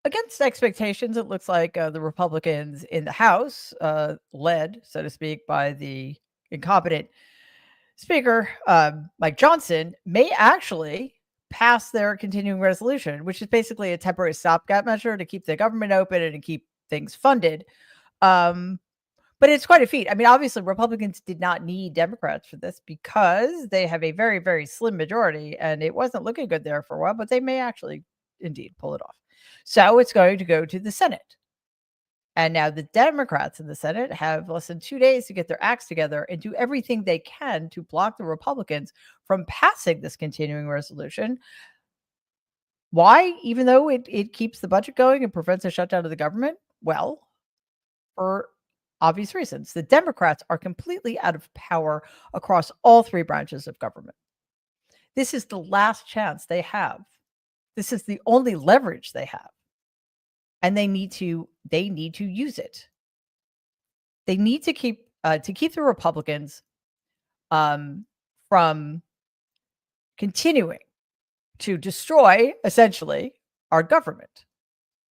Against expectations, it looks like the Republicans in the House, led, so to speak, by the incompetent Speaker Mike Johnson, may actually pass their continuing resolution, which is basically a temporary stopgap measure to keep the government open and to keep things funded. Um, but it's quite a feat. I mean, obviously, Republicans did not need Democrats for this because they have a very, very slim majority, and it wasn't looking good there for a while, but they may actually indeed pull it off. So it's going to go to the Senate. And now the Democrats in the Senate have less than 2 days to get their acts together and do everything they can to block the Republicans from passing this continuing resolution. Why? Even though it keeps the budget going and prevents a shutdown of the government? Well, for obvious reasons. The Democrats are completely out of power across all three branches of government. This is the last chance they have. This is the only leverage they have. And they need to use it. They need to keep the Republicans from continuing to destroy essentially our government.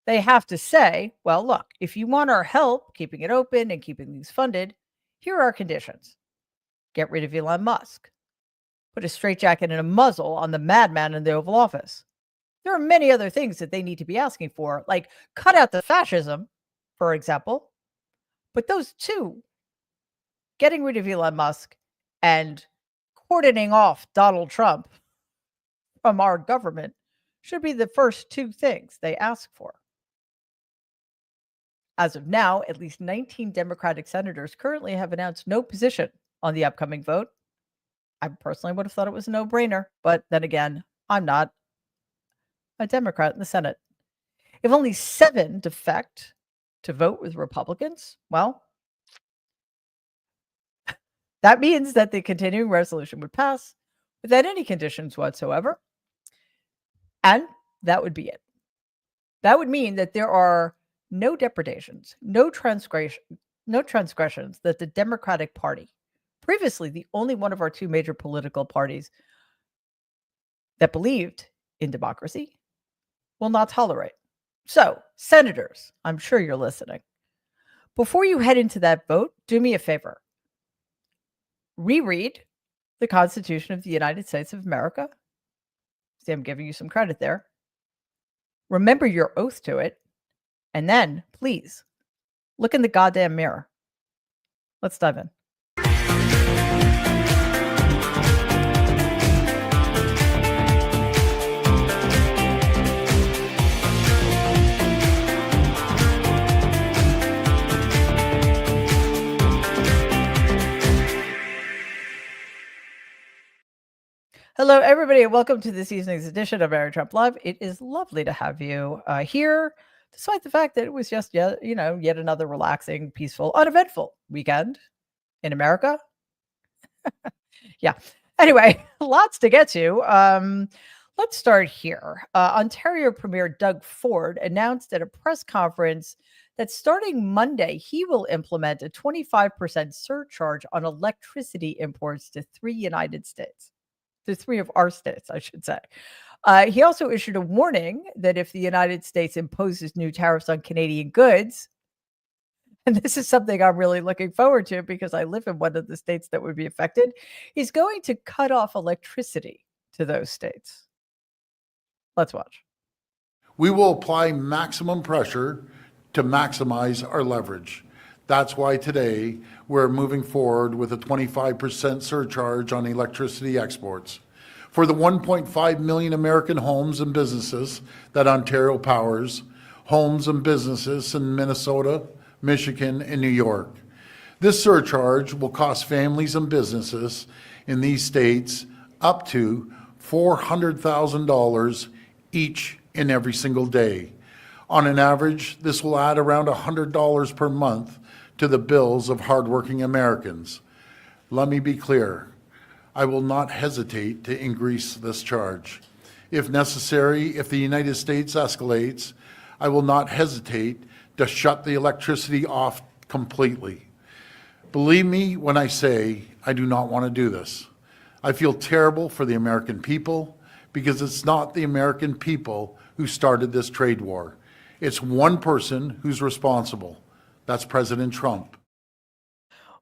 They have to say, well, look, if you want our help keeping it open and keeping these funded, here are our conditions. Get rid of Elon Musk. Put a straitjacket and a muzzle on the madman in the Oval Office. There are many other things that they need to be asking for, like cut out the fascism, for example. But those two, getting rid of Elon Musk and cordoning off Donald Trump from our government, should be the first two things they ask for. As of now, at least 19 Democratic senators currently have announced no position on the upcoming vote. I personally would have thought it was a no-brainer, but then again, I'm not a Democrat in the Senate. If only 7 defect to vote with Republicans, well, that means that the continuing resolution would pass without any conditions whatsoever. And that would be it. That would mean that there are no depredations, no transgressions that the Democratic Party, previously the only one of our two major political parties that believed in democracy, will not tolerate. So, senators, I'm sure you're listening. Before you head into that vote, do me a favor. Reread the Constitution of the United States of America. See, I'm giving you some credit there. Remember your oath to it. And then, please, look in the goddamn mirror. Let's dive in. Hello, everybody, and welcome to this evening's edition of Mary Trump Live. It is lovely to have you here, despite the fact that it was just yet another relaxing, peaceful, uneventful weekend in America. Yeah. Anyway, lots to get to. Let's start here. Ontario Premier Doug Ford announced at a press conference that starting Monday, he will implement a 25% surcharge on electricity imports to three of our states, I should say. He also issued a warning that if the United States imposes new tariffs on Canadian goods, and this is something I'm really looking forward to because I live in one of the states that would be affected, he's going to cut off electricity to those states. Let's watch. We will apply maximum pressure to maximize our leverage. That's why today we're moving forward with a 25% surcharge on electricity exports. For the 1.5 million American homes and businesses that Ontario powers, homes and businesses in Minnesota, Michigan, and New York. This surcharge will cost families and businesses in these states up to $400,000 each and every single day. On an average, this will add around $100 per month to the bills of hardworking Americans. Let me be clear, I will not hesitate to increase this charge. If necessary, if the United States escalates, I will not hesitate to shut the electricity off completely. Believe me when I say I do not want to do this. I feel terrible for the American people because it's not the American people who started this trade war. It's one person who's responsible. That's President Trump.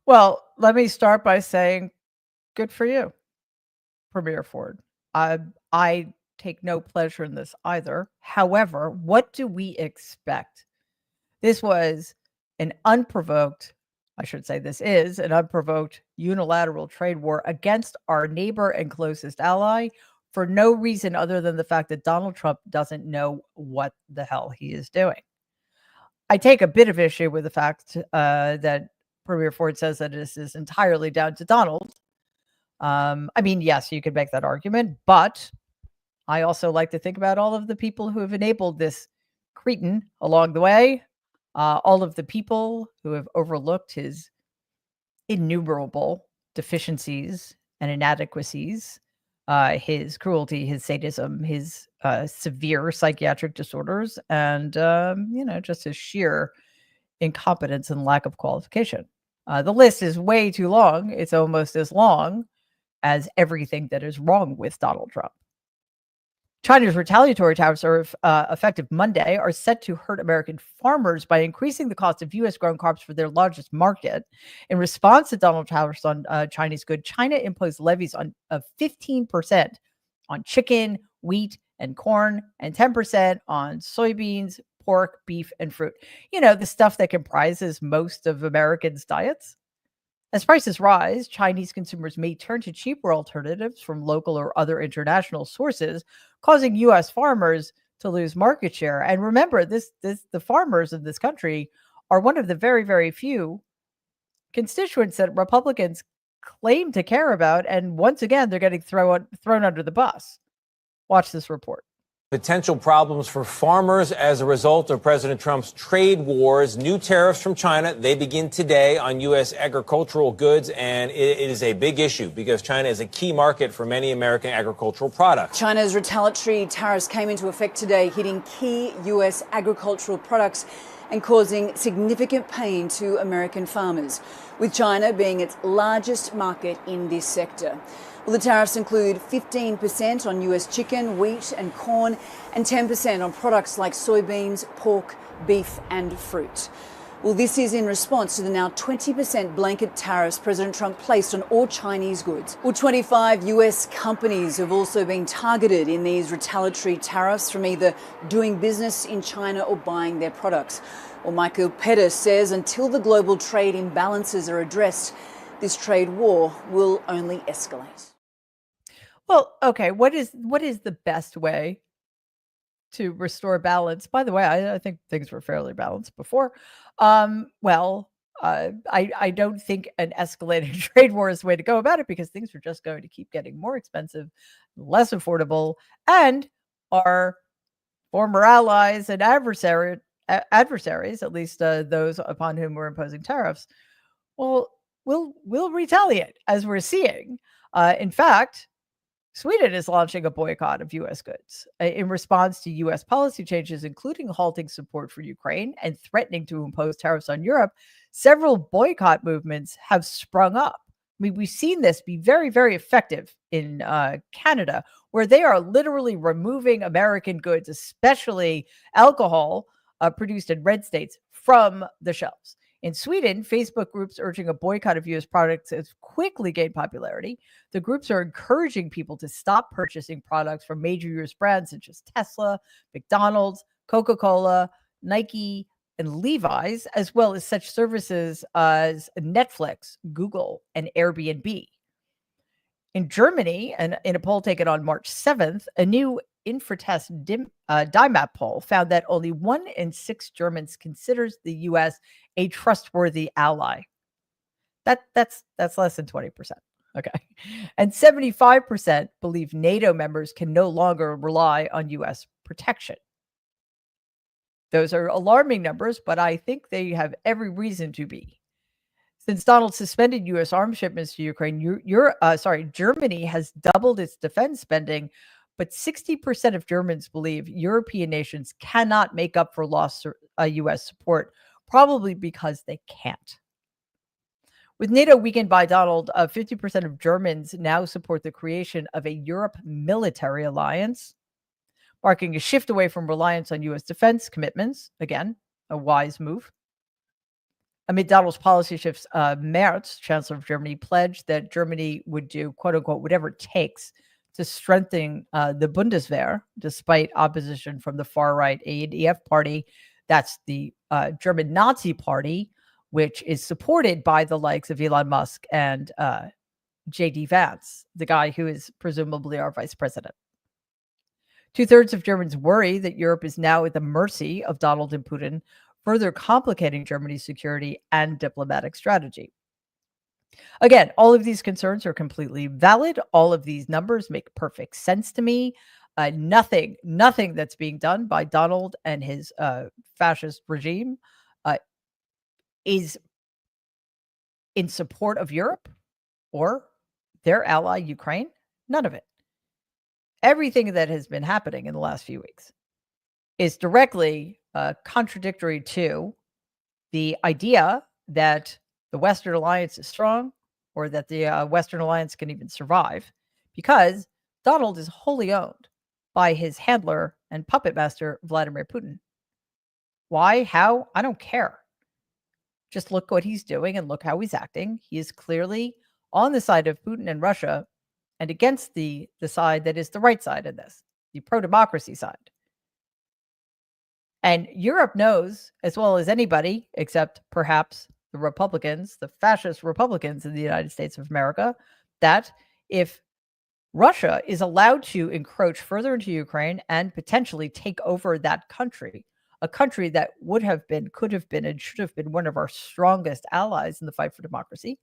Well, let me start by saying good for you, Premier Ford. I take no pleasure in this either. However, what do we expect? This was an unprovoked, I should say this is an unprovoked unilateral trade war against our neighbor and closest ally for no reason other than the fact that Donald Trump doesn't know what the hell he is doing. I take a bit of issue with the fact that Premier Ford says that this is entirely down to Donald. I mean, yes, you could make that argument, but I also like to think about all of the people who have enabled this cretin along the way, all of the people who have overlooked his innumerable deficiencies and inadequacies, his cruelty, his sadism, his severe psychiatric disorders, and just his sheer incompetence and lack of qualification. The list is way too long. It's almost as long as everything that is wrong with Donald Trump. China's retaliatory tariffs are effective Monday, are set to hurt American farmers by increasing the cost of U.S. grown crops for their largest market. In response to Donald Trump's on Chinese goods, China imposed levies of 15% on chicken, wheat, and corn, and 10% on soybeans, pork, beef, and fruit. You know, the stuff that comprises most of Americans' diets. As prices rise, Chinese consumers may turn to cheaper alternatives from local or other international sources, causing U.S. farmers to lose market share. And remember, the farmers of this country are one of the very, very few constituents that Republicans claim to care about. And once again, they're getting thrown under the bus. Watch this report. Potential problems for farmers as a result of President Trump's trade wars. New tariffs from China, they begin today on U.S. agricultural goods, and it is a big issue because China is a key market for many American agricultural products. China's retaliatory tariffs came into effect today, hitting key U.S. agricultural products and causing significant pain to American farmers, with China being its largest market in this sector. Well, the tariffs include 15% on US chicken, wheat and corn, and 10% on products like soybeans, pork, beef and fruit. Well, this is in response to the now 20% blanket tariffs President Trump placed on all Chinese goods. Well, 25 US companies have also been targeted in these retaliatory tariffs from either doing business in China or buying their products. Well, Michael Pettis says until the global trade imbalances are addressed, this trade war will only escalate. Well, okay, what is the best way to restore balance? By the way, I think things were fairly balanced before. I don't think an escalating trade war is the way to go about it because things are just going to keep getting more expensive, less affordable, and our former allies and adversaries, at least those upon whom we're imposing tariffs, will retaliate, as we're seeing. In fact, Sweden is launching a boycott of U.S. goods in response to U.S. policy changes, including halting support for Ukraine and threatening to impose tariffs on Europe. Several boycott movements have sprung up. I mean, we've seen this be very, very effective in Canada, where they are literally removing American goods, especially alcohol produced in red states, from the shelves. In Sweden, Facebook groups urging a boycott of U.S. products has quickly gained popularity. The groups are encouraging people to stop purchasing products from major U.S. brands such as Tesla, McDonald's, Coca-Cola, Nike, and Levi's, as well as such services as Netflix, Google, and Airbnb. In Germany, and in a poll taken on March 7th, a new Infratest DIMAP poll found that only 1 in 6 Germans considers the U.S. a trustworthy ally. That's less than 20%. Okay. And 75% believe NATO members can no longer rely on U.S. protection. Those are alarming numbers, but I think they have every reason to be. Since Donald suspended U.S. arms shipments to Ukraine, Germany has doubled its defense spending, but 60% of Germans believe European nations cannot make up for lost U.S. support, probably because they can't. With NATO weakened by Donald, 50% of Germans now support the creation of a Europe military alliance. marking a shift away from reliance on U.S. defense commitments. Again, a wise move. Amid Donald's policy shifts, Merz, Chancellor of Germany, pledged that Germany would do, quote unquote, whatever it takes to strengthen the Bundeswehr, despite opposition from the far-right ADF party. That's the German Nazi party, which is supported by the likes of Elon Musk and J.D. Vance, the guy who is presumably our vice president. 2/3 of Germans worry that Europe is now at the mercy of Donald and Putin, further complicating Germany's security and diplomatic strategy. Again, all of these concerns are completely valid. All of these numbers make perfect sense to me. Nothing that's being done by Donald and his fascist regime is in support of Europe or their ally, Ukraine. None of it. Everything that has been happening in the last few weeks is directly contradictory to the idea that the Western alliance is strong or that the Western alliance can even survive, because Donald is wholly owned by his handler and puppet master, Vladimir Putin. Why? How? I don't care. Just look what he's doing and look how he's acting. He is clearly on the side of Putin and Russia and against the side that is the right side of this, the pro-democracy side. And Europe knows as well as anybody, except perhaps the Republicans, the fascist Republicans in the United States of America, that if Russia is allowed to encroach further into Ukraine and potentially take over that country, a country that would have been, could have been, and should have been one of our strongest allies in the fight for democracy,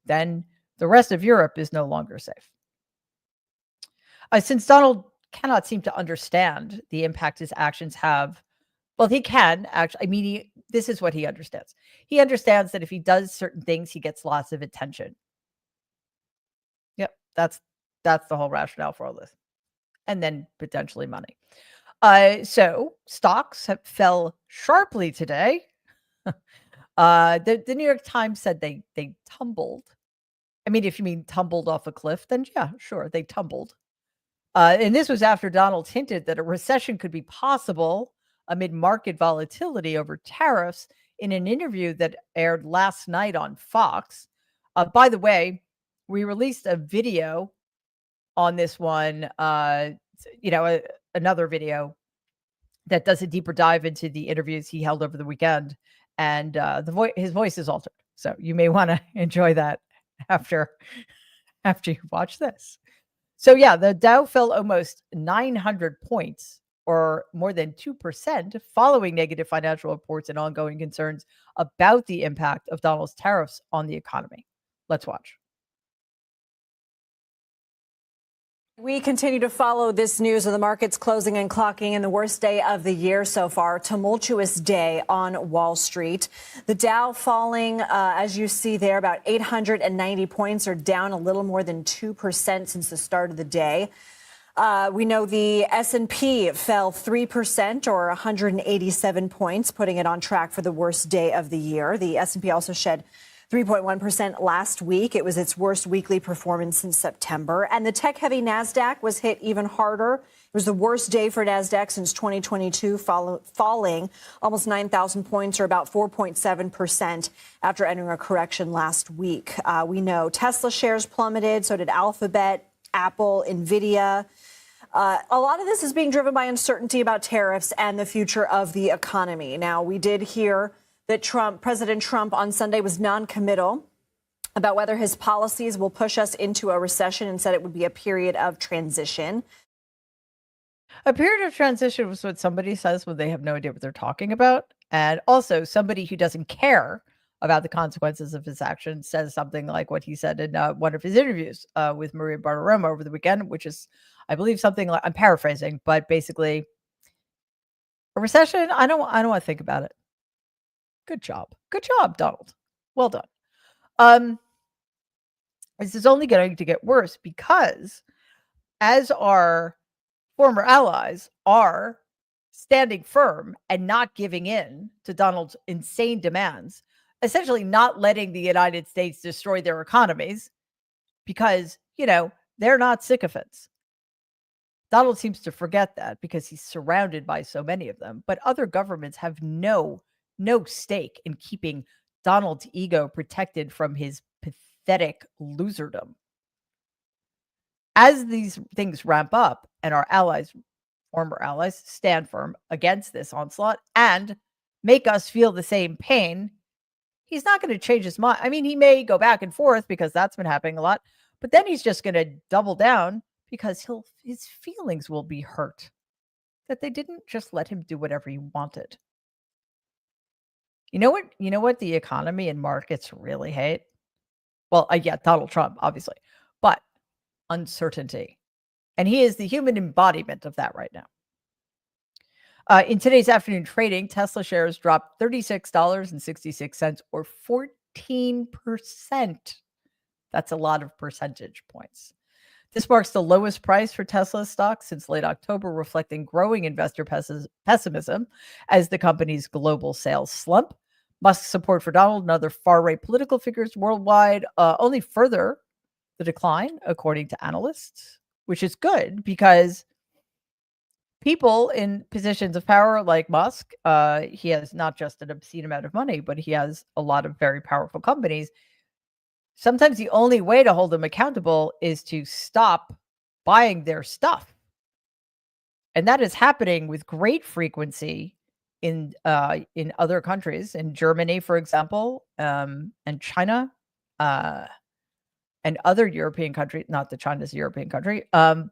then the rest of Europe is no longer safe. Since Donald cannot seem to understand the impact his actions have, well, he can actually. I mean, this is what he understands. He understands that if he does certain things, he gets lots of attention. Yep, that's the whole rationale for all this, and then potentially money. So stocks fell sharply today. The New York Times said they tumbled. I mean, if you mean tumbled off a cliff, then yeah, sure, they tumbled. And this was after Donald hinted that a recession could be possible amid market volatility over tariffs in an interview that aired last night on Fox. By the way, we released a video on this one, another video that does a deeper dive into the interviews he held over the weekend, and his voice is altered. So you may want to enjoy that after you watch this. So yeah, the Dow fell almost 900 points, or more than 2%, following negative financial reports and ongoing concerns about the impact of Donald's tariffs on the economy. Let's watch. We continue to follow this news of the markets closing and clocking in the worst day of the year so far. Tumultuous day on Wall Street. The Dow falling, as you see there, about 890 points, or down a little more than 2% since the start of the day. We know the S&P fell 3%, or 187 points, putting it on track for the worst day of the year. The S&P also shed 3.1% last week. It was its worst weekly performance since September. And the tech-heavy NASDAQ was hit even harder. It was the worst day for NASDAQ since 2022, falling almost 9,000 points, or about 4.7%, after entering a correction last week. We know Tesla shares plummeted, so did Alphabet, Apple, Nvidia. A lot of this is being driven by uncertainty about tariffs and the future of the economy. Now, we did hear that President Trump on Sunday was non-committal about whether his policies will push us into a recession, and said it would be a period of transition. A period of transition was what somebody says when they have no idea what they're talking about. And also somebody who doesn't care about the consequences of his actions says something like what he said in one of his interviews with Maria Bartiromo over the weekend, which is, I believe, something like, I'm paraphrasing, but basically, a recession, I don't want to think about it. Good job, Donald. Well done. This is only going to get worse, because as our former allies are standing firm and not giving in to Donald's insane demands, essentially not letting the United States destroy their economies, because, they're not sycophants. Donald seems to forget that because he's surrounded by so many of them. But other governments have no stake in keeping Donald's ego protected from his pathetic loserdom. As these things ramp up and our allies, former allies, stand firm against this onslaught and make us feel the same pain, he's not going to change his mind. I mean, he may go back and forth because that's been happening a lot, but then he's just going to double down because his feelings will be hurt that they didn't just let him do whatever he wanted. You know what the economy and markets really hate? Well, yeah, Donald Trump, obviously, but uncertainty. And he is the human embodiment of that right now. In today's afternoon trading, Tesla shares dropped $36.66 or 14%. That's a lot of percentage points. This marks the lowest price for Tesla stock since late October, reflecting growing investor pessimism as the company's global sales slump. Musk's support for Donald and other far-right political figures worldwide only further the decline, according to analysts, which is good because people in positions of power like Musk, he has not just an obscene amount of money, but he has a lot of very powerful companies. Sometimes the only way to hold them accountable is to stop buying their stuff. And that is happening with great frequency in other countries, in Germany, for example, and China, and other European countries, not that China's a European country. And,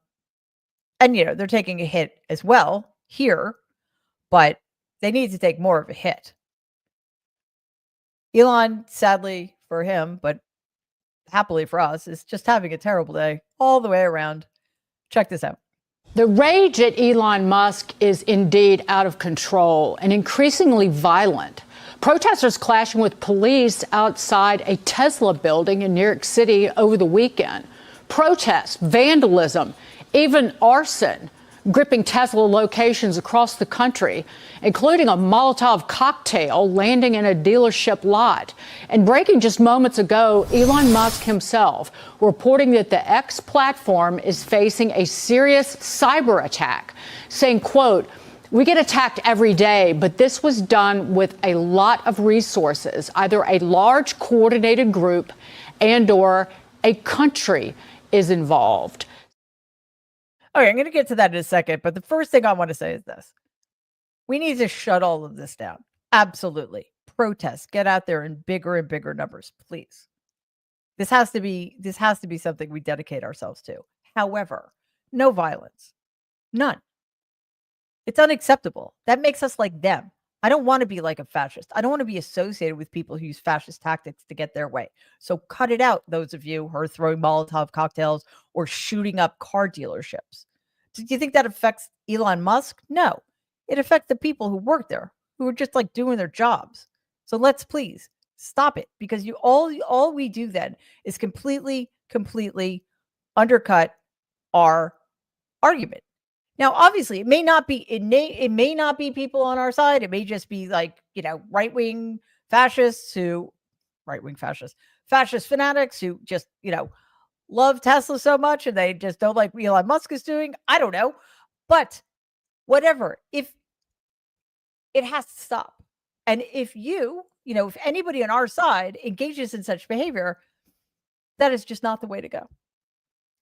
they're taking a hit as well here, but they need to take more of a hit. Elon, sadly for him, but happily for us, is just having a terrible day all the way around. Check this out. The rage at Elon Musk is indeed out of control and increasingly violent. Protesters clashing with police outside a Tesla building in New York City over the weekend. Protests, vandalism, even arson gripping Tesla locations across the country, including a Molotov cocktail landing in a dealership lot. And breaking just moments ago, Elon Musk himself reporting that the X platform is facing a serious cyber attack, saying, quote, "We get attacked every day, but this was done with a lot of resources, either a large coordinated group and or a country is involved." Okay, I'm going to get to that in a second, but the first thing I want to say is this. We need to shut all of this down. Absolutely. Protest. Get out there in bigger and bigger numbers, please. This has to be something we dedicate ourselves to. However, no violence. None. It's unacceptable. That makes us like them. I don't want to be like a fascist. I don't want to be associated with people who use fascist tactics to get their way. So cut it out, those of you who are throwing Molotov cocktails or shooting up car dealerships. Do you think that affects Elon Musk? No. It affects the people who work there, who are just like doing their jobs. So let's please stop it, because all we do then is completely undercut our argument. Now, obviously, it may not be people on our side. It may just be like, right-wing fascist fanatics who just, love Tesla so much and they just don't like what Elon Musk is doing. I don't know. But whatever, if it has to stop. And if if anybody on our side engages in such behavior, that is just not the way to go. Of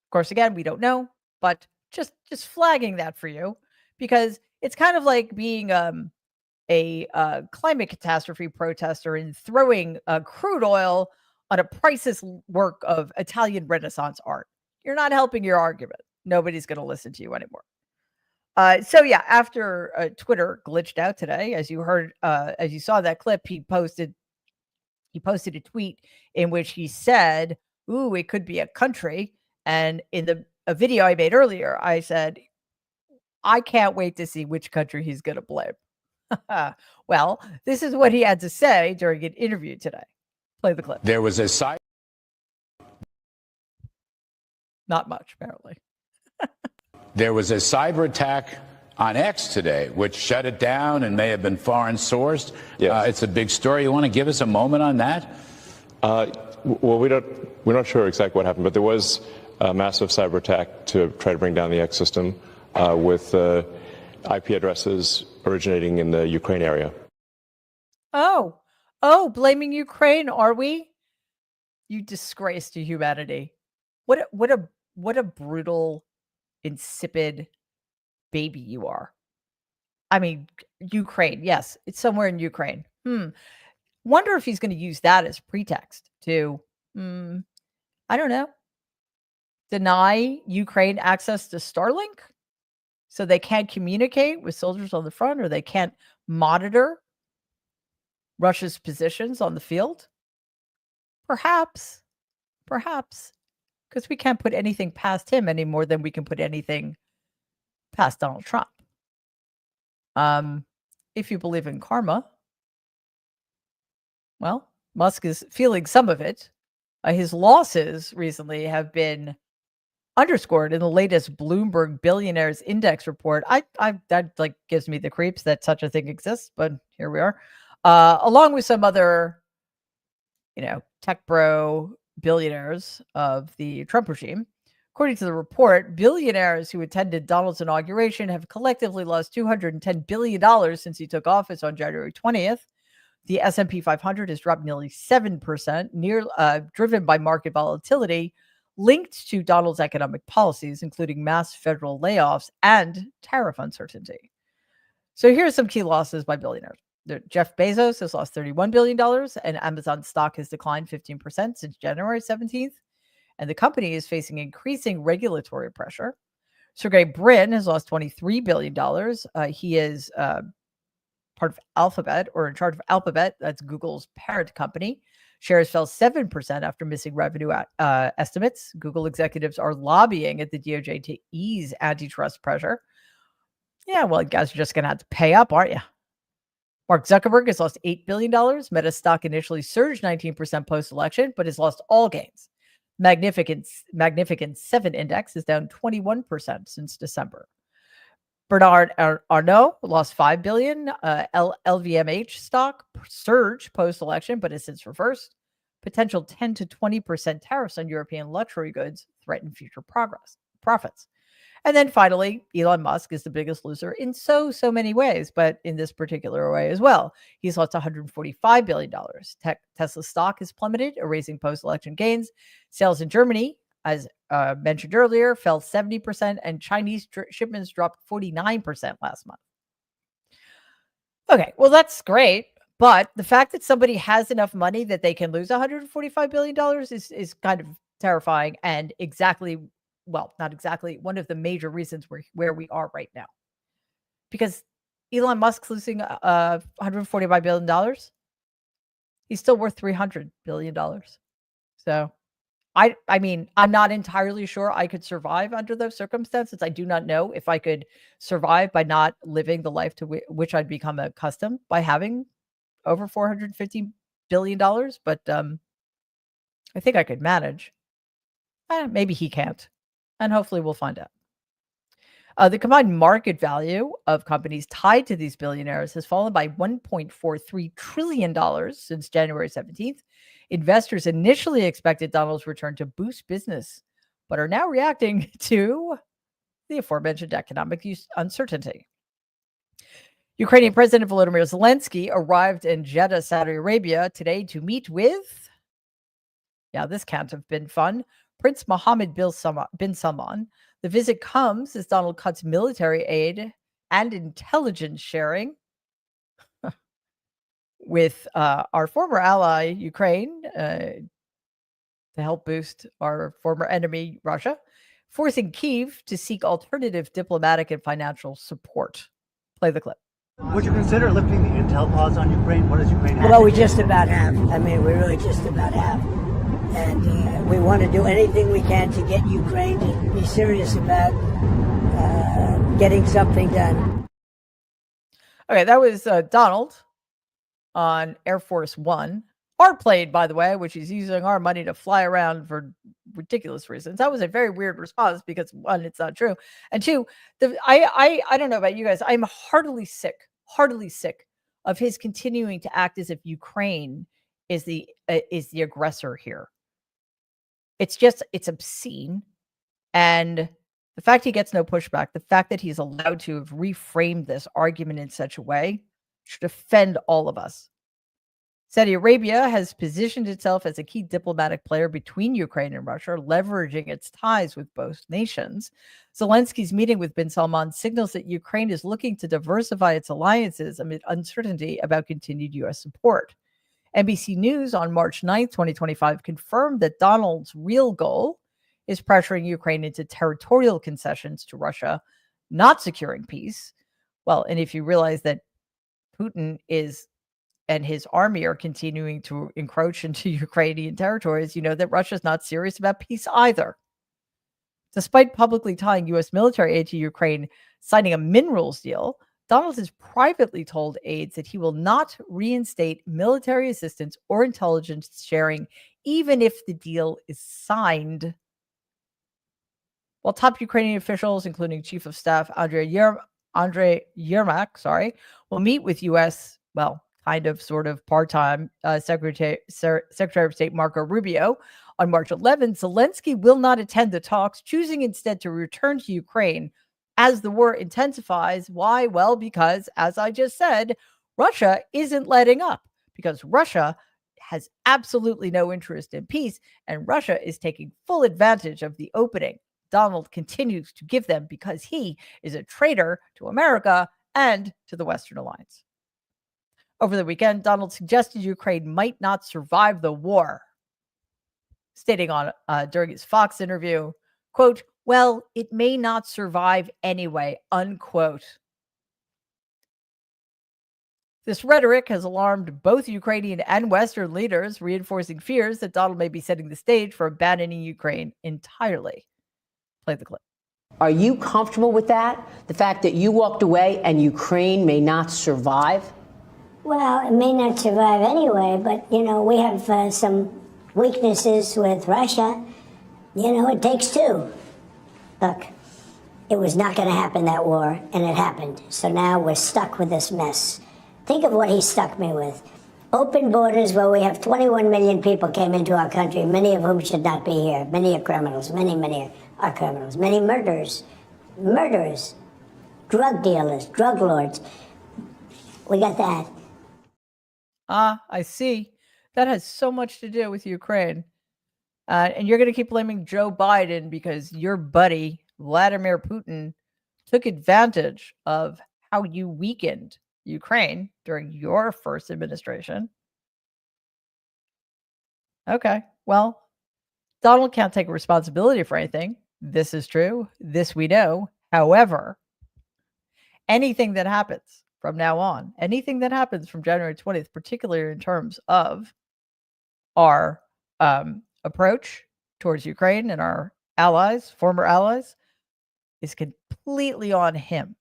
course, again, we don't know, but just flagging that for you, because it's kind of like being a climate catastrophe protester and throwing crude oil on a priceless work of Italian Renaissance art. You're not helping your argument. Nobody's going to listen to you anymore. So yeah, after Twitter glitched out today, as you heard, as you saw that clip, he posted a tweet in which he said, "Ooh, it could be a country." And in a video I made earlier, I said, I can't wait to see which country he's going to blame. Well, this is what he had to say during an interview today. Play the clip. There was a Not much, apparently. There was a cyber attack on X today, which shut it down and may have been foreign sourced. Yes. It's a big story. You want to give us a moment on that? Well, we're not sure exactly what happened, but there was a massive cyber attack to try to bring down the X system. with IP addresses originating in the Ukraine area. Oh, blaming Ukraine, are we? You disgrace to humanity. What a brutal, insipid baby you are. I mean, Ukraine, yes, it's somewhere in Ukraine. Wonder if he's going to use that as pretext to, I don't know, deny Ukraine access to Starlink so they can't communicate with soldiers on the front, or they can't monitor Russia's positions on the field? Perhaps, because we can't put anything past him any more than we can put anything past Donald Trump. If you believe in karma, well, Musk is feeling some of it. His losses recently have been underscored in the latest Bloomberg Billionaires Index report. That like gives me the creeps that such a thing exists, but here we are. Along with some other, tech bro billionaires of the Trump regime. According to the report, billionaires who attended Donald's inauguration have collectively lost $210 billion since he took office on January 20th. The S&P 500 has dropped nearly 7%, driven by market volatility linked to Donald's economic policies, including mass federal layoffs and tariff uncertainty. So here are some key losses by billionaires. Jeff Bezos has lost $31 billion, and Amazon stock has declined 15% since January 17th. And the company is facing increasing regulatory pressure. Sergey Brin has lost $23 billion. He is part of Alphabet, or in charge of Alphabet. That's Google's parent company. Shares fell 7% after missing revenue estimates. Google executives are lobbying at the DOJ to ease antitrust pressure. Yeah, well, I guess you're just going to have to pay up, aren't you? Mark Zuckerberg has lost $8 billion. Meta stock initially surged 19% post-election, but has lost all gains. Magnificent 7 index is down 21% since December. Bernard Arnault lost $5 billion. LVMH stock surged post-election, but has since reversed. Potential 10 to 20% tariffs on European luxury goods threaten future profits. And then finally, Elon Musk is the biggest loser in so many ways, but in this particular way as well. He's lost $145 billion. Tesla stock has plummeted, erasing post-election gains. Sales in Germany, as mentioned earlier, fell 70%, and Chinese shipments dropped 49% last month. Okay, well, that's great. But the fact that somebody has enough money that they can lose $145 billion is kind of terrifying, and not exactly one of the major reasons where we are right now. Because Elon Musk's losing $145 billion. He's still worth $300 billion. So I mean, I'm not entirely sure I could survive under those circumstances. I do not know if I could survive by not living the life to which I'd become accustomed by having over $450 billion. But I think I could manage. Maybe he can't. And hopefully we'll find out. The combined market value of companies tied to these billionaires has fallen by $1.43 trillion since January 17th. Investors initially expected Donald's return to boost business, but are now reacting to the aforementioned economic uncertainty. Ukrainian President Volodymyr Zelensky arrived in Jeddah, Saudi Arabia today to meet with, this can't have been fun, Prince Mohammed bin Salman. The visit comes as Donald cuts military aid and intelligence sharing with our former ally, Ukraine, to help boost our former enemy, Russia, forcing Kyiv to seek alternative diplomatic and financial support. Play the clip. Would you consider lifting the intel pause on Ukraine? What does Ukraine have? Well, we just about have. I mean, we really just about have. And we want to do anything we can to get Ukraine to be serious about getting something done. Okay, that was Donald on Air Force One. Our plane, by the way, which he's using our money to fly around for ridiculous reasons. That was a very weird response because, one, it's not true. And two, I don't know about you guys. I'm heartily sick of his continuing to act as if Ukraine is the aggressor here. It's obscene. And The fact he gets no pushback, the fact that he's allowed to have reframed this argument in such a way should offend all of us. Saudi Arabia has positioned itself as a key diplomatic player between Ukraine and Russia, leveraging its ties with both nations. Zelensky's meeting with bin Salman signals that Ukraine is looking to diversify its alliances amid uncertainty about continued U.S. support. NBC News on March 9th, 2025, confirmed that Donald's real goal is pressuring Ukraine into territorial concessions to Russia, not securing peace. Well, and if you realize that Putin and his army are continuing to encroach into Ukrainian territories, you know that Russia's not serious about peace either. Despite publicly tying U.S. military aid to Ukraine, signing a minerals deal, Donald has privately told aides that he will not reinstate military assistance or intelligence sharing, even if the deal is signed. While top Ukrainian officials, including Chief of Staff Andrei Yermak, will meet with U.S., kind of sort of part-time Secretary of State Marco Rubio on March 11th, Zelensky will not attend the talks, choosing instead to return to Ukraine as the war intensifies. Why? Well, because, as I just said, Russia isn't letting up, because Russia has absolutely no interest in peace, and Russia is taking full advantage of the opening Donald continues to give them because he is a traitor to America and to the Western Alliance. Over the weekend, Donald suggested Ukraine might not survive the war, stating during his Fox interview, quote, "Well, it may not survive anyway," unquote. This rhetoric has alarmed both Ukrainian and Western leaders, reinforcing fears that Donald may be setting the stage for abandoning Ukraine entirely. Play the clip. Are you comfortable with that? The fact that you walked away and Ukraine may not survive? Well, it may not survive anyway, but, we have some weaknesses with Russia. It takes two. Look, it was not going to happen, that war, and it happened. So now we're stuck with this mess. Think of what he stuck me with. Open borders where we have 21 million people came into our country, many of whom should not be here. Many are criminals. Many are criminals. Many murderers, drug dealers, drug lords. We got that. I see. That has so much to do with Ukraine. And you're going to keep blaming Joe Biden because your buddy, Vladimir Putin, took advantage of how you weakened Ukraine during your first administration. Okay, well, Donald can't take responsibility for anything. This is true. This we know. However, anything that happens from now on, anything that happens from January 20th, particularly in terms of our approach towards Ukraine and our allies, former allies, is completely on him.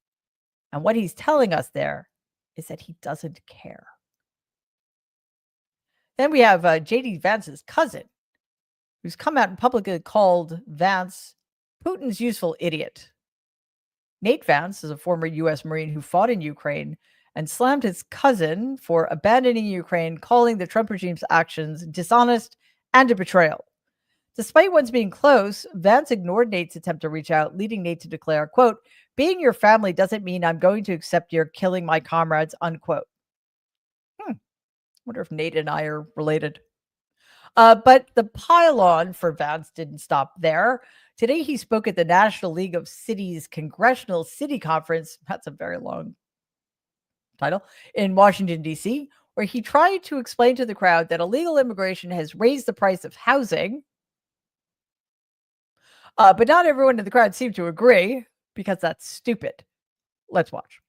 And what he's telling us there is that he doesn't care. Then we have J.D. Vance's cousin, who's come out and publicly called Vance Putin's useful idiot. Nate Vance is a former U.S. Marine who fought in Ukraine and slammed his cousin for abandoning Ukraine, calling the Trump regime's actions dishonest and a betrayal. Despite once being close, Vance ignored Nate's attempt to reach out, leading Nate to declare, quote, "Being your family doesn't mean I'm going to accept your killing my comrades," unquote. Wonder if Nate and I are related. But the pile-on for Vance didn't stop there. Today, he spoke at the National League of Cities Congressional City Conference, that's a very long title, in Washington, D.C., where he tried to explain to the crowd that illegal immigration has raised the price of housing. But not everyone in the crowd seemed to agree, because that's stupid. Let's watch.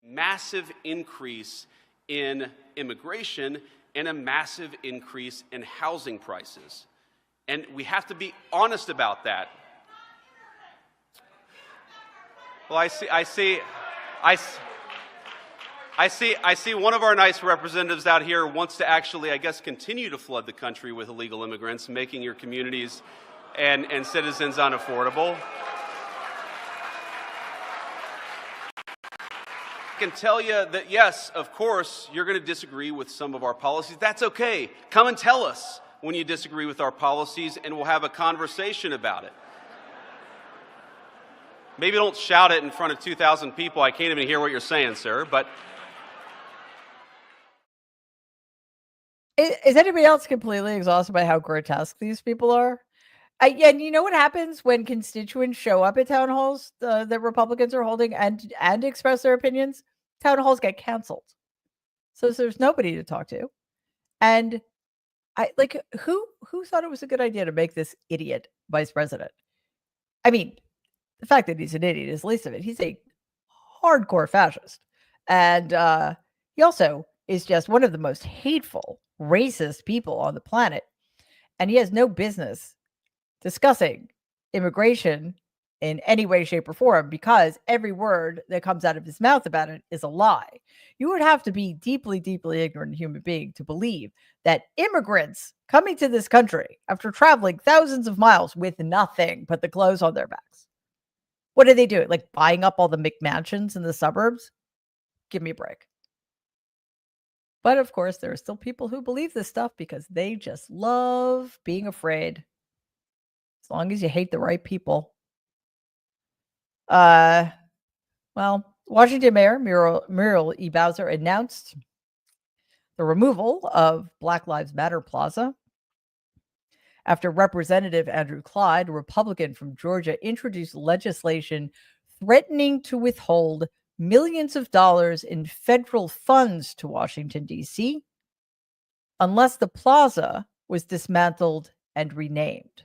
Massive increase in immigration and a massive increase in housing prices. And we have to be honest about that. Well, I see one of our nice representatives out here wants to actually, I guess, continue to flood the country with illegal immigrants, making your communities and citizens unaffordable. I can tell you that, yes, of course, you're going to disagree with some of our policies. That's okay. Come and tell us when you disagree with our policies, and we'll have a conversation about it. Maybe don't shout it in front of 2,000 people. I can't even hear what you're saying, sir. But is anybody else completely exhausted by how grotesque these people are? And you know what happens when constituents show up at town halls that Republicans are holding and express their opinions? Town halls get canceled. So there's nobody to talk to. And I like who thought it was a good idea to make this idiot vice president? I mean, the fact that he's an idiot is the least of it. He's a hardcore fascist. And he also is just one of the most hateful, racist people on the planet. And he has no business discussing immigration in any way, shape, or form, because every word that comes out of his mouth about it is a lie. You would have to be deeply, deeply ignorant human being to believe that immigrants coming to this country after traveling thousands of miles with nothing but the clothes on their backs. What do they do? Like buying up all the McMansions in the suburbs? Give me a break. But of course, there are still people who believe this stuff because they just love being afraid. As long as you hate the right people. Well, Washington Mayor Muriel E. Bowser announced the removal of Black Lives Matter Plaza after Representative Andrew Clyde, a Republican from Georgia, introduced legislation threatening to withhold millions of dollars in federal funds to Washington, D.C., unless the plaza was dismantled and renamed.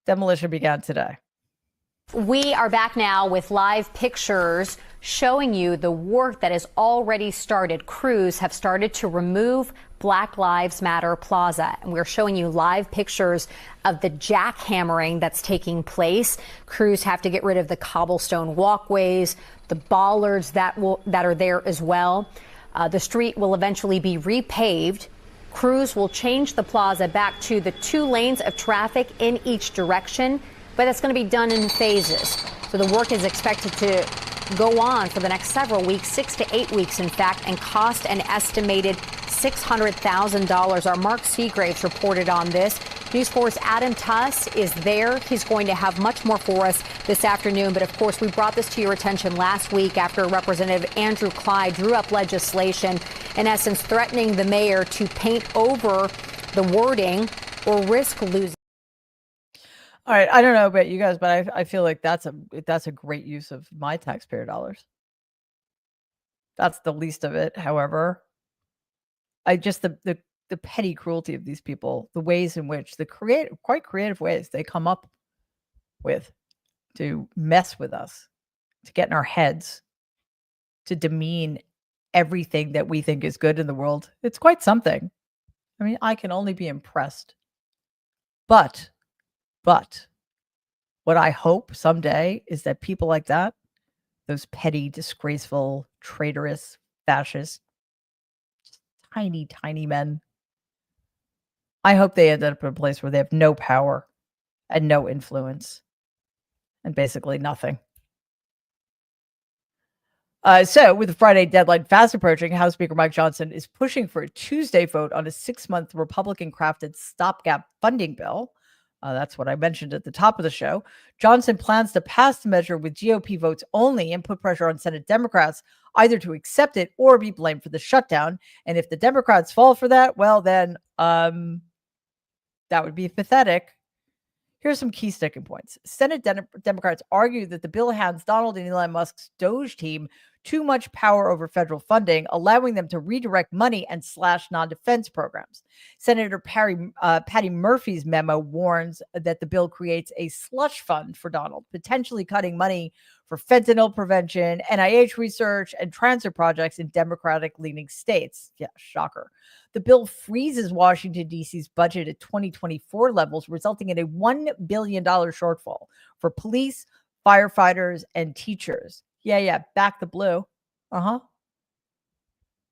Demolition began today. We are back now with live pictures showing you the work that has already started. Crews have started to remove Black Lives Matter Plaza. And we're showing you live pictures of the jackhammering that's taking place. Crews have to get rid of the cobblestone walkways, the bollards that are there as well. The street will eventually be repaved. Crews will change the plaza back to the 2 lanes of traffic in each direction, but that's going to be done in phases. So the work is expected to go on for the next several weeks, 6 to 8 weeks, in fact, and cost an estimated $600,000. Our Mark Seagraves reported on this. News 4's Adam Tuss is there. He's going to have much more for us this afternoon. But of course, we brought this to your attention last week after Representative Andrew Clyde drew up legislation, in essence, threatening the mayor to paint over the wording or risk losing. All right, I don't know about you guys, but I feel like that's a great use of my taxpayer dollars. That's the least of it. However, I just the petty cruelty of these people, the ways in which quite creative ways they come up with to mess with us, to get in our heads, to demean everything that we think is good in the world. It's quite something. I mean, I can only be impressed. But what I hope someday is that people like that, those petty, disgraceful, traitorous, fascist, tiny, tiny men, I hope they end up in a place where they have no power and no influence and basically nothing. So with the Friday deadline fast approaching, House Speaker Mike Johnson is pushing for a Tuesday vote on a 6-month Republican-crafted stopgap funding bill. That's what I mentioned at the top of the show. Johnson plans to pass the measure with GOP votes only and put pressure on Senate Democrats either to accept it or be blamed for the shutdown. And if the Democrats fall for that, well, then that would be pathetic. Here's some key sticking points. Senate Democrats argue that the bill hands Donald and Elon Musk's Doge team too much power over federal funding, allowing them to redirect money and slash non-defense programs. Senator Patty Murphy's memo warns that the bill creates a slush fund for Donald, potentially cutting money for fentanyl prevention, NIH research, and transit projects in Democratic-leaning states. Yeah, shocker. The bill freezes Washington, D.C.'s budget at 2024 levels, resulting in a $1 billion shortfall for police, firefighters, and teachers. Yeah, back the blue.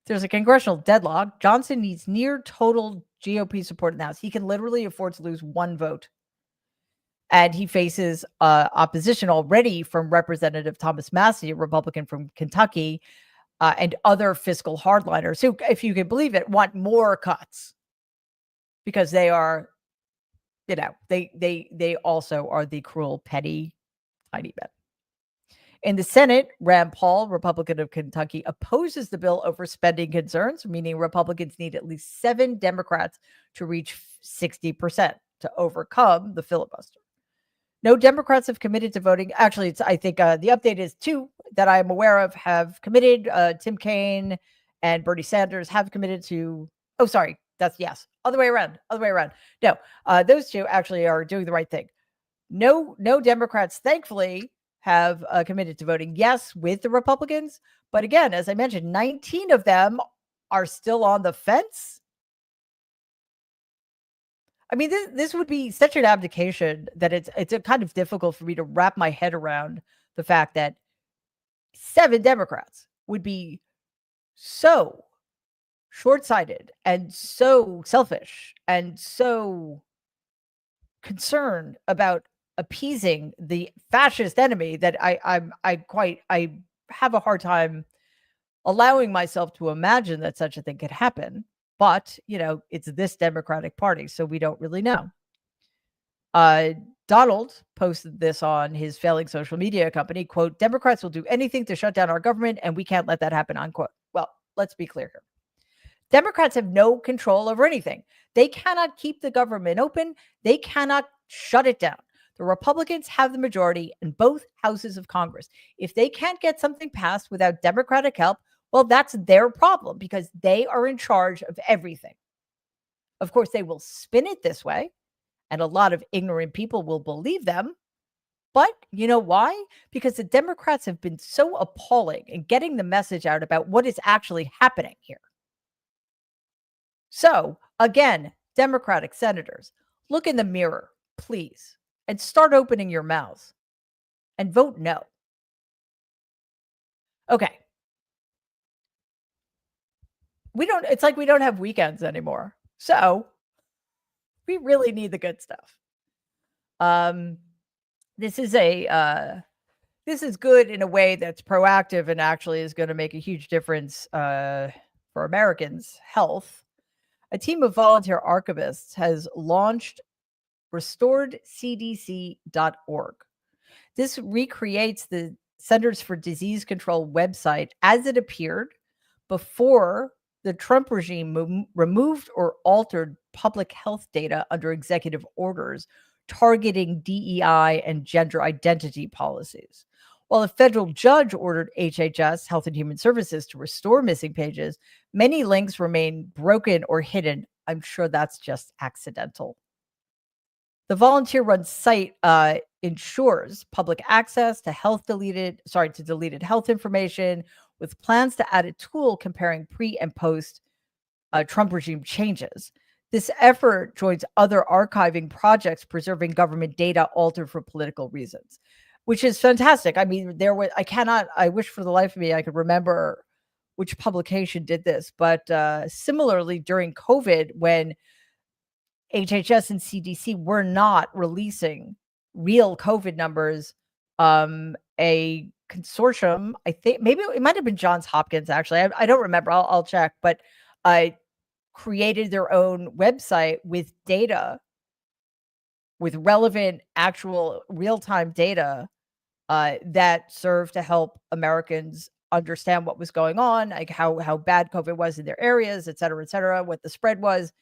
There's a congressional deadlock. Johnson needs near total GOP support in the House. He can literally afford to lose one vote. And he faces opposition already from Representative Thomas Massie, a Republican from Kentucky, and other fiscal hardliners who, if you can believe it, want more cuts because they are they also are the cruel, petty, tiny men. In the Senate, Rand Paul, Republican of Kentucky, opposes the bill over spending concerns, meaning Republicans need at least 7 Democrats to reach 60% to overcome the filibuster. No Democrats have committed to voting. Actually, I think the update is 2 that I am aware of have committed. Tim Kaine and Bernie Sanders have committed to. Oh, sorry. That's yes. Other way around. No, those 2 actually are doing the right thing. No Democrats, thankfully, have committed to voting yes with the Republicans. But again, as I mentioned, 19 of them are still on the fence. I mean, this would be such an abdication that it's a kind of difficult for me to wrap my head around the fact that 7 Democrats would be so short-sighted and so selfish and so concerned about appeasing the fascist enemy that I have a hard time allowing myself to imagine that such a thing could happen. But, it's this Democratic Party, so we don't really know. Donald posted this on his failing social media company, quote, Democrats will do anything to shut down our government, and we can't let that happen, unquote. Well, let's be clear here. Democrats have no control over anything. They cannot keep the government open. They cannot shut it down. The Republicans have the majority in both houses of Congress. If they can't get something passed without Democratic help, well, that's their problem because they are in charge of everything. Of course, they will spin it this way, and a lot of ignorant people will believe them. But you know why? Because the Democrats have been so appalling in getting the message out about what is actually happening here. So, again, Democratic senators, look in the mirror, please, and start opening your mouths and vote no. Okay. It's like we don't have weekends anymore. So we really need the good stuff. This is good in a way that's proactive and actually is going to make a huge difference for Americans' health. A team of volunteer archivists has launched restoredcdc.org. This recreates the Centers for Disease Control website as it appeared before the Trump regime removed or altered public health data under executive orders targeting DEI and gender identity policies. While a federal judge ordered HHS, Health and Human Services, to restore missing pages, many links remain broken or hidden. I'm sure that's just accidental. The volunteer-run site ensures public access to deleted health information, with plans to add a tool comparing pre and post Trump regime changes. This effort joins other archiving projects preserving government data altered for political reasons, which is fantastic. I mean, I wish for the life of me I could remember which publication did this, but similarly during COVID, when HHS and CDC were not releasing real COVID numbers, a consortium, I think maybe it might have been Johns Hopkins, actually. I don't remember. I'll check, but created their own website with data, with relevant, actual real-time data that served to help Americans understand what was going on, like how bad COVID was in their areas, et cetera, what the spread was.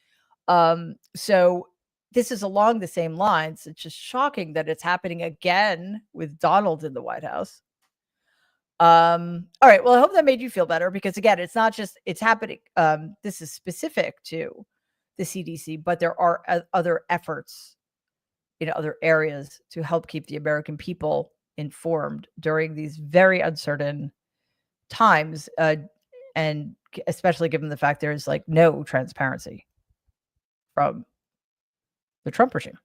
So this is along the same lines. It's just shocking that it's happening again with Donald in the White House. All right. Well, I hope that made you feel better because again, it's not just it's happening. This is specific to the CDC, but there are other efforts in other areas to help keep the American people informed during these very uncertain times, and especially given the fact there's like no transparency from the Trump regime.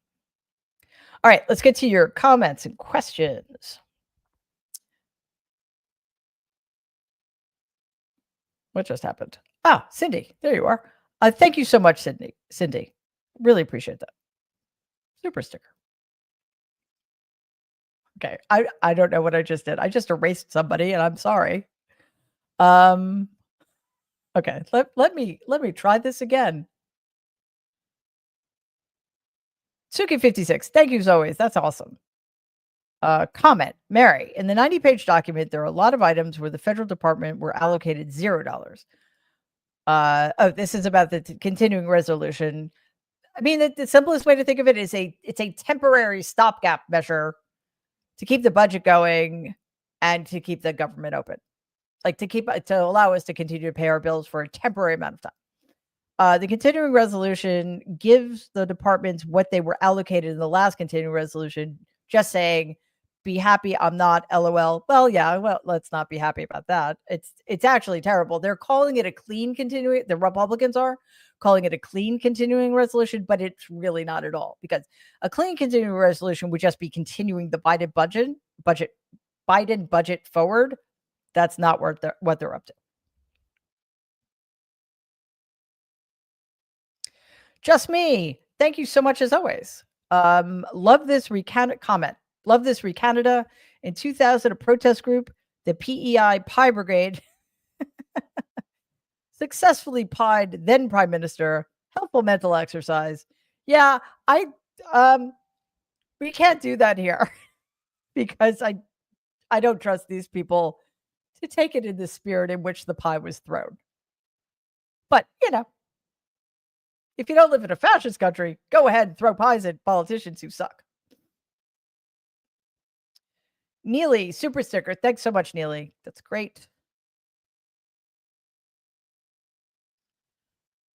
All right, let's get to your comments and questions. What just happened? Ah, Cindy, there you are. Thank you so much, Cindy. Really appreciate that. Super sticker. Okay, I don't know what I just did. I just erased somebody, and I'm sorry. Okay, let me try this again. Suki56, thank you as always. That's awesome. Comment, Mary, in the 90-page document, there are a lot of items where the federal department were allocated $0. This is about the continuing resolution. I mean, the simplest way to think of it is it's a temporary stopgap measure to keep the budget going and to keep the government open, like to allow us to continue to pay our bills for a temporary amount of time. The continuing resolution gives the departments what they were allocated in the last continuing resolution, just saying, be happy I'm not, LOL. Well, yeah, well, let's not be happy about that. It's actually terrible. They're calling it a clean continuing, the Republicans are calling it a clean continuing resolution, but it's really not at all, because a clean continuing resolution would just be continuing the Biden budget forward. That's not what they're up to. Just me. Thank you so much as always. Love this comment. Love this Canada. In 2000, a protest group, the PEI Pie Brigade, successfully pied then Prime Minister. Helpful mental exercise. Yeah, we can't do that here because I don't trust these people to take it in the spirit in which the pie was thrown. But, if you don't live in a fascist country, go ahead and throw pies at politicians who suck. Neely, super sticker. Thanks so much, Neely. That's great.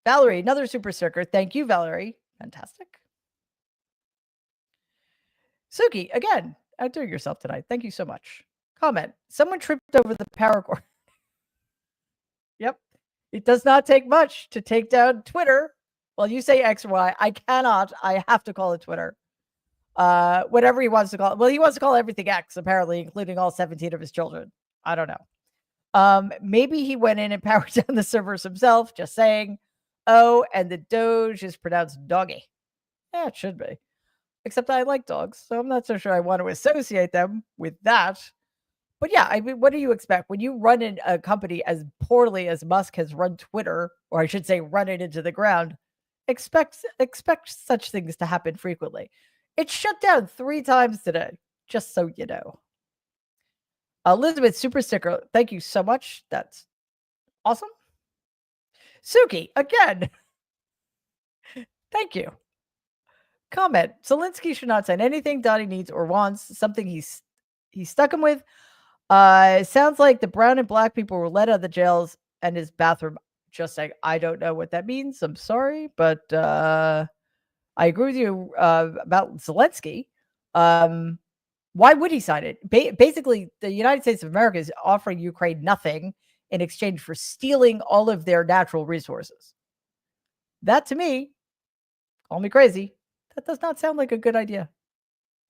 Valerie, another super sticker. Thank you, Valerie. Fantastic. Suki, again, outdoing yourself tonight. Thank you so much. Comment. Someone tripped over the power cord. Yep. It does not take much to take down Twitter. Well, you say X or Y. I cannot. I have to call it Twitter. Whatever he wants to call it. Well, he wants to call everything X, apparently, including all 17 of his children. I don't know. Maybe he went in and powered down the servers himself, just saying. Oh, and the Doge is pronounced doggy. Yeah, it should be. Except I like dogs, so I'm not so sure I want to associate them with that. But yeah, I mean, what do you expect? When you run in a company as poorly as Musk has run Twitter, or I should say run it into the ground, expect such things to happen frequently. It's shut down 3 times today, just so you know. Elizabeth, super sticker. Thank you so much. That's awesome. Suki, again. Thank you. Comment. Zelensky should not sign anything Donnie needs or wants, something he's stuck him with. Sounds like the brown and black people were let out of the jails and his bathroom. Just like, I don't know what that means. I'm sorry, but I agree with you about Zelensky. Why would he sign it? Basically, the United States of America is offering Ukraine nothing in exchange for stealing all of their natural resources. That, to me, call me crazy, that does not sound like a good idea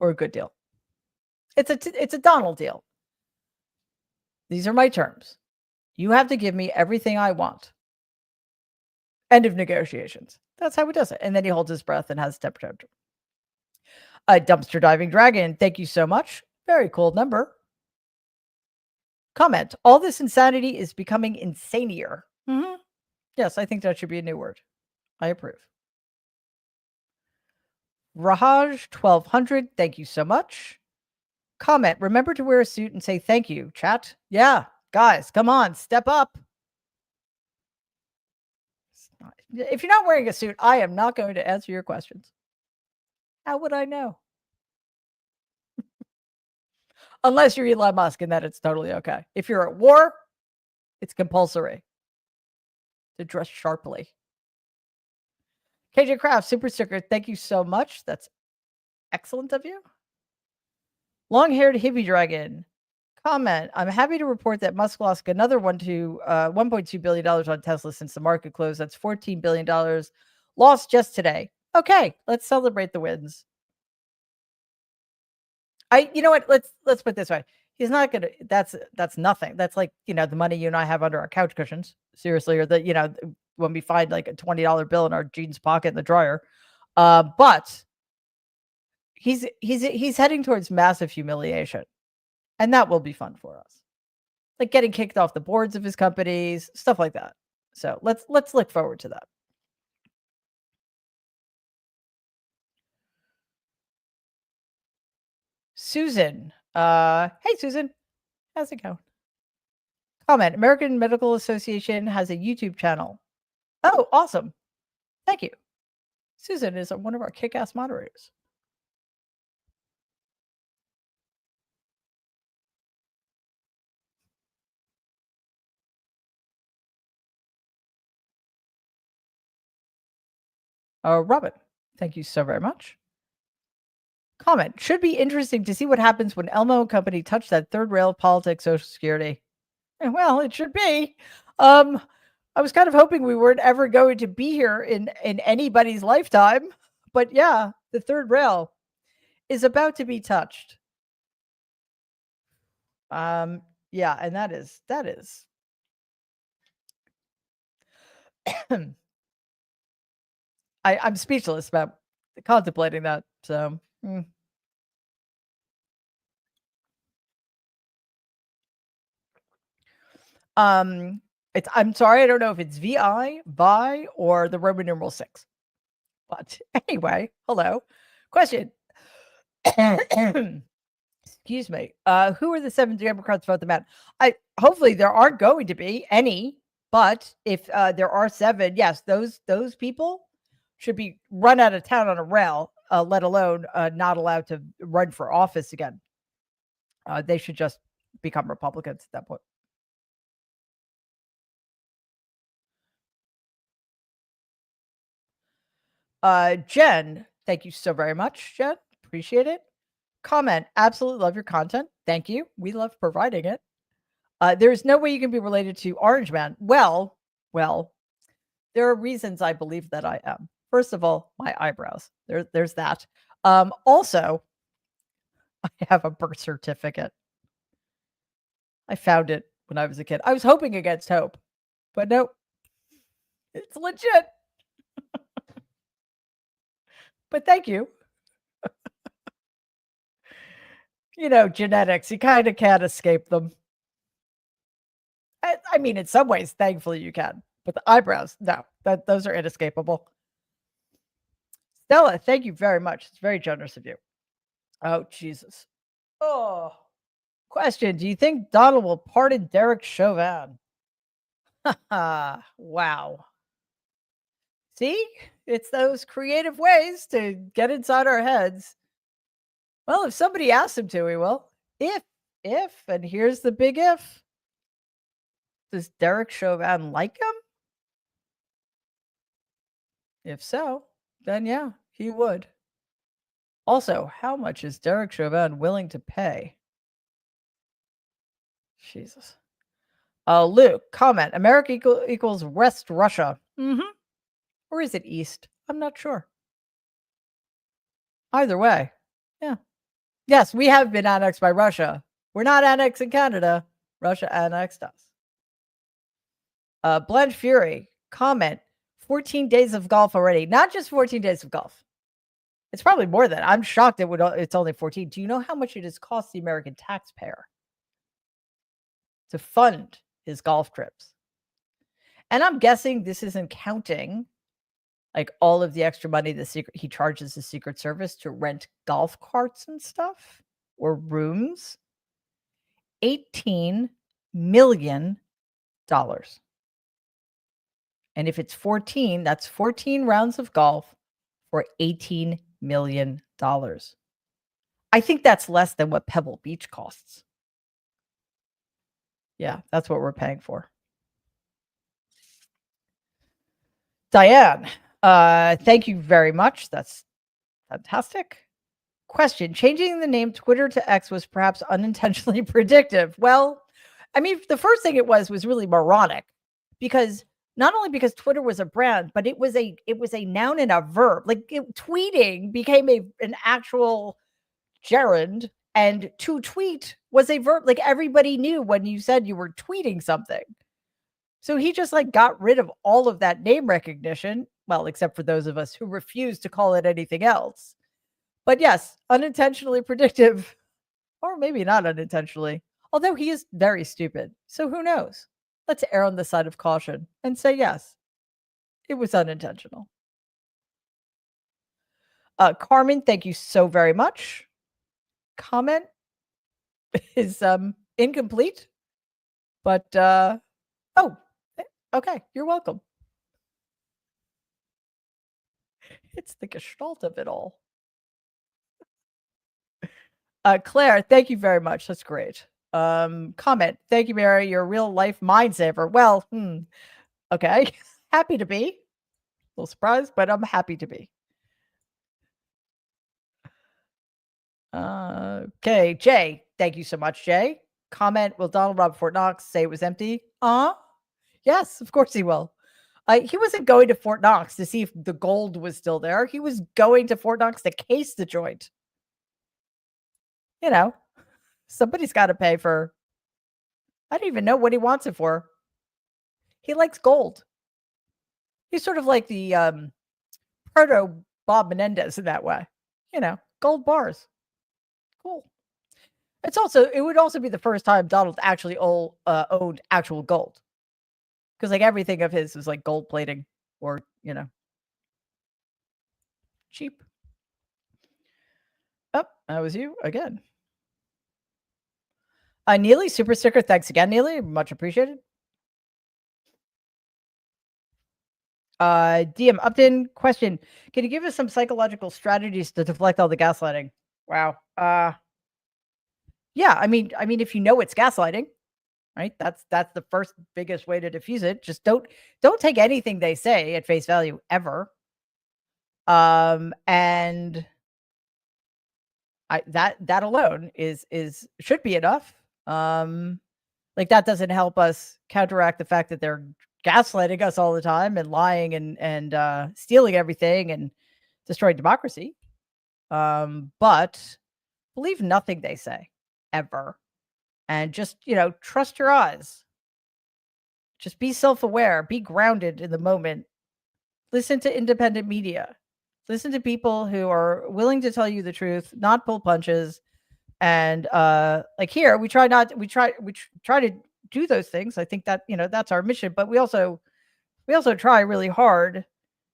or a good deal. It's a Donald deal. These are my terms. You have to give me everything I want. End of negotiations. That's how he does it. And then he holds his breath and has a temper tantrum. Dumpster Diving Dragon, thank you so much. Very cool number. Comment. All this insanity is becoming insanier. Mm-hmm. Yes, I think that should be a new word. I approve. Rahaj 1200, thank you so much. Comment. Remember to wear a suit and say thank you, chat. Yeah, guys, come on, step up. If you're not wearing a suit, I am not going to answer your questions. How would I know? Unless you're Elon Musk, and that it's totally okay. If you're at war, it's compulsory to dress sharply. KJ Craft, super sticker, thank you so much. That's excellent of you. Long-haired hippie dragon. Comment. I'm happy to report that Musk lost another $1.2 billion on Tesla since the market closed. That's $14 billion lost just today. Okay, let's celebrate the wins. You know what? Let's put it this way. He's not gonna. That's nothing. That's like, the money you and I have under our couch cushions. Seriously, or when we find like a $20 bill in our jeans pocket in the dryer. But he's heading towards massive humiliation, and that will be fun for us. Like getting kicked off the boards of his companies, stuff like that. So let's look forward to that. Susan. Hey, Susan. How's it going? Comment. American Medical Association has a YouTube channel. Oh, awesome. Thank you. Susan is one of our kick-ass moderators. Robin, thank you so very much. Comment. Should be interesting to see what happens when Elmo and company touch that third rail of politics, Social Security. Well, it should be. I was kind of hoping we weren't ever going to be here in anybody's lifetime. But yeah, the third rail is about to be touched. Yeah, and that is I'm speechless about contemplating that. So I'm sorry, I don't know if it's VI, or the Roman numeral 6. But anyway, hello. Question. Excuse me. Who are the 7 Democrats vote them out? Hopefully there aren't going to be any, but if there are 7, yes, those people should be run out of town on a rail, let alone not allowed to run for office again. They should just become Republicans at that point. Jen, thank you so very much, Jen. Appreciate it. Comment. Absolutely love your content. Thank you. We love providing it. There's no way you can be related to Orange Man. Well, there are reasons I believe that I am. First of all, my eyebrows. There's that. Also, I have a birth certificate. I found it when I was a kid. I was hoping against hope, but nope. It's legit. But thank you. You know, genetics, you kind of can't escape them. I mean, in some ways, thankfully you can. But the eyebrows, no, those are inescapable. Stella, thank you very much. It's very generous of you. Oh, Jesus. Oh. Question. Do you think Donald will pardon Derek Chauvin? Wow. See? It's those creative ways to get inside our heads. Well, if somebody asks him to, he will. If, and here's the big if. Does Derek Chauvin like him? If so, then yeah, he would. Also, how much is Derek Chauvin willing to pay? Jesus. Luke, comment. America equals West Russia. Or is it East? I'm not sure. Either way. Yeah. Yes, we have been annexed by Russia. We're not annexing Canada. Russia annexed us. Blanche Fury, comment. 14 days of golf already. Not just 14 days of golf. It's probably more than. I'm shocked it's only 14. Do you know how much it has cost the American taxpayer to fund his golf trips? And I'm guessing this isn't counting like all of the extra money he charges the Secret Service to rent golf carts and stuff or rooms. $18 million. And if it's 14, that's 14 rounds of golf for $18 million. I think that's less than what Pebble Beach costs. Yeah, that's what we're paying for. Diane, thank you very much. That's fantastic. Question. Changing the name Twitter to X was perhaps unintentionally predictive. Well, I mean, the first thing it was really moronic because not only because Twitter was a brand, but it was a noun and a verb. Like tweeting became an actual gerund, and to tweet was a verb. Like everybody knew when you said you were tweeting something. So he just like got rid of all of that name recognition. Well, except for those of us who refuse to call it anything else. But yes, unintentionally predictive, or maybe not unintentionally, although he is very stupid. So who knows? Let's err on the side of caution and say yes, it was unintentional. Carmen, thank you so very much. comment is incomplete. But okay, you're welcome. It's the gestalt of it all. Claire, thank you very much. That's great. Comment. Thank you, Mary. You're a real life mind saver. Well, okay. Happy to be. A little surprised, but I'm happy to be. Okay, Jay. Thank you so much, Jay. Comment. Will Donald rob Fort Knox? Say it was empty? Yes, of course he will. He wasn't going to Fort Knox to see if the gold was still there. He was going to Fort Knox to case the joint. You know, somebody's got to pay for. I don't even know what he wants it for. He likes gold. He's sort of like the proto Bob Menendez in that way. You know, gold bars. Cool. It would also be the first time Donald actually owned actual gold. Because like everything of his is like gold plating or, cheap. Oh, that was you again. Neely, super sticker. Thanks again, Neely. Much appreciated. DM Upton question. Can you give us some psychological strategies to deflect all the gaslighting? Wow. Yeah, I mean, if you know it's gaslighting, right? That's the first biggest way to diffuse it. Just don't take anything they say at face value ever. And that alone should be enough. Like that doesn't help us counteract the fact that they're gaslighting us all the time and lying and stealing everything and destroying democracy. But believe nothing they say ever. And just, trust your eyes. Just be self-aware, be grounded in the moment. Listen to independent media. Listen to people who are willing to tell you the truth, not pull punches. And like here, we try to do those things. I think that, that's our mission, but we also try really hard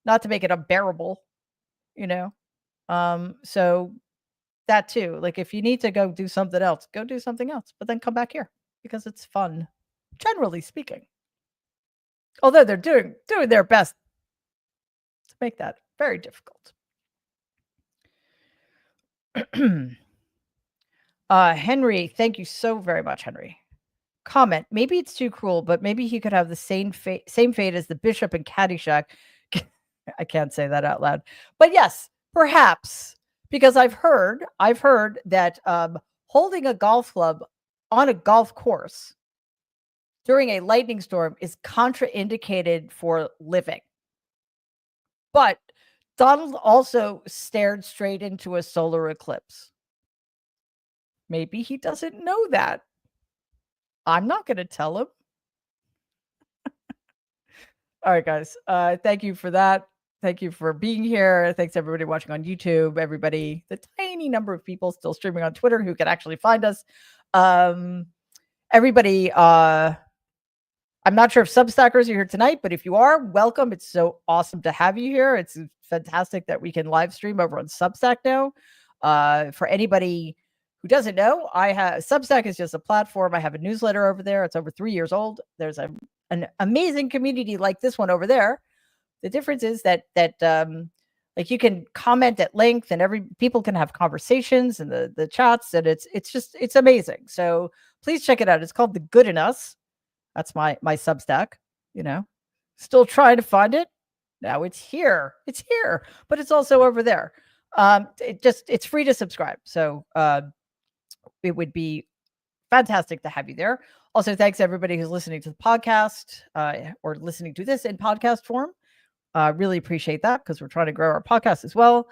not to make it unbearable, so that too, like if you need to go do something else, go do something else, but then come back here because it's fun, generally speaking. Although they're doing their best to make that very difficult. Henry, thank you so very much, Henry. Comment, maybe it's too cruel, but maybe he could have the same fate as the bishop in Caddyshack. I can't say that out loud, but yes, perhaps, because I've heard that holding a golf club on a golf course during a lightning storm is contraindicated for living. But Donald also stared straight into a solar eclipse. Maybe he doesn't know that. I'm not going to tell him. All right, guys. Thank you for that. Thank you for being here. Thanks everybody watching on YouTube. Everybody, the tiny number of people still streaming on Twitter who can actually find us. Everybody, I'm not sure if Substackers are here tonight, but if you are, welcome. It's so awesome to have you here. It's fantastic that we can live stream over on Substack now. For anybody who doesn't know, Substack is just a platform. I have a newsletter over there. It's over 3 years old. There's an amazing community like this one over there. The difference is that like you can comment at length and people can have conversations and the chats, and it's amazing. So please check it out. It's called The Good in Us. That's my Substack, still trying to find it. Now it's here, but it's also over there. It's free to subscribe. So it would be fantastic to have you there. Also, thanks everybody who's listening to the podcast or listening to this in podcast form. Really appreciate that because we're trying to grow our podcast as well.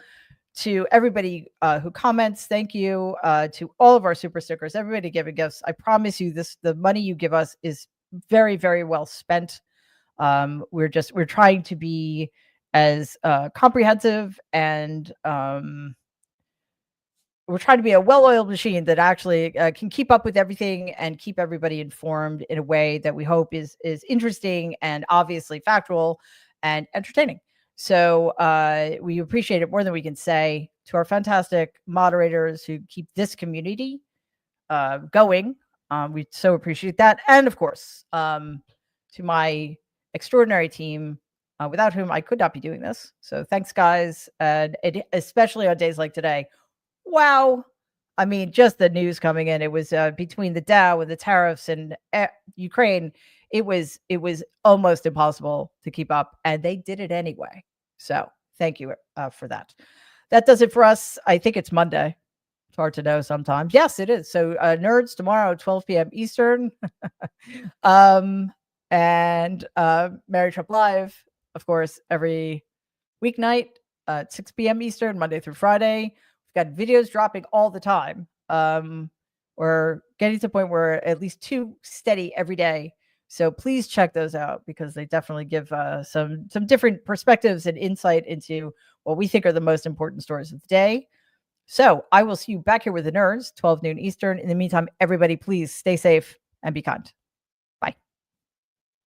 To everybody who comments, thank you. To all of our super stickers, everybody giving gifts. I promise you the money you give us is very, very well spent. We're trying to be as comprehensive and we're trying to be a well-oiled machine that actually can keep up with everything and keep everybody informed in a way that we hope is interesting and obviously factual and entertaining. So we appreciate it more than we can say. To our fantastic moderators who keep this community going, we so appreciate that. And of course, to my extraordinary team, without whom I could not be doing this. So thanks, guys. And especially on days like today. Wow. I mean, just the news coming in, it was between the Dow and the tariffs and Ukraine, it was almost impossible to keep up, and they did it anyway. So thank you for that. That does it for us. I think it's Monday. It's hard to know sometimes. Yes, it is. So nerds tomorrow, 12 p.m. Eastern. And Mary Trump Live, of course, every weeknight at 6 p.m. Eastern, Monday through Friday. We've got videos dropping all the time. We're getting to the point where at least 2 steady every day. So please check those out because they definitely give some different perspectives and insight into what we think are the most important stories of the day. So I will see you back here with the nerds, 12 noon Eastern. In the meantime, everybody, please stay safe and be kind.